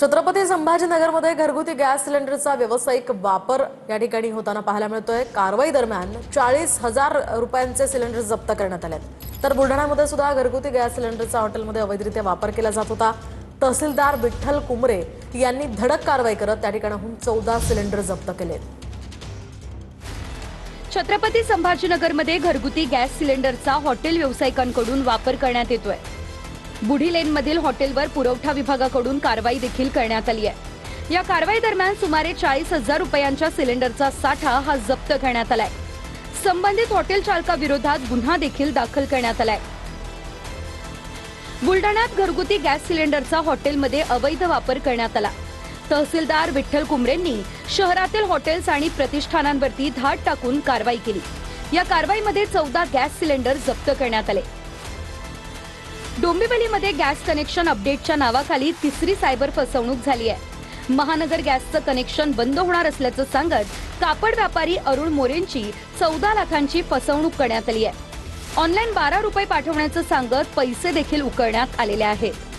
छत्रपती संभाजीनगरमध्ये घरगुती गॅस सिलेंडरचा व्यावसायिक वापर या ठिकाणी होताना पाहायला मिळतोय। कारवाई दरम्यान 40,000 रुपयांचे सिलेंडर जप्त करण्यात आले। तर बुलढाण्यामध्ये सुद्धा घरगुती गॅस सिलेंडरचा हॉटेलमध्ये अवैधरित्या वापर केला जात होता। तहसीलदार विठ्ठल कुमरे यांनी धडक कारवाई करत त्या ठिकाणाहून 14 सिलेंडर जप्त केले। छत्रपती संभाजीनगरमध्ये घरगुती गॅस सिलेंडरचा हॉटेल व्यावसायिकांकडून वापर करण्यात येतोय। बुढी लेनमधील हॉटेलवर पुरवठा विभागाकडून कारवाई देखील करण्यात आली आहे। या कारवाई दरम्यान सुमारे 40,000 रुपयांच्या सिलेंडरचा साठा हा जप्त करण्यात आलाय। संबंधित हॉटेल चालकाविरोधात गुन्हा देखील दाखल करण्यात आलाय। बुलढाण्यात घरगुती गॅस सिलेंडरचा हॉटेलमध्ये अवैध वापर करण्यात आला। तहसीलदार विठ्ठल कुमरेंनी शहरातील हॉटेल्स आणि प्रतिष्ठानांवरती धाड टाकून कारवाई केली। या कारवाईमध्ये 14 गॅस सिलेंडर जप्त करण्यात आले। डोंबिवलीमध्ये गॅस कनेक्शन अपडेटच्या नावाखाली तिसरी सायबर फसवणूक झाली आहे। महानगर गॅसचं कनेक्शन बंद होणार असल्याचं सांगत कापड व्यापारी अरुण मोरेंची 14 लाखांची फसवणूक करण्यात आली आहे। ऑनलाईन 12 रुपये पाठवण्याचं सांगत पैसे देखील उकळण्यात आलेले आहेत।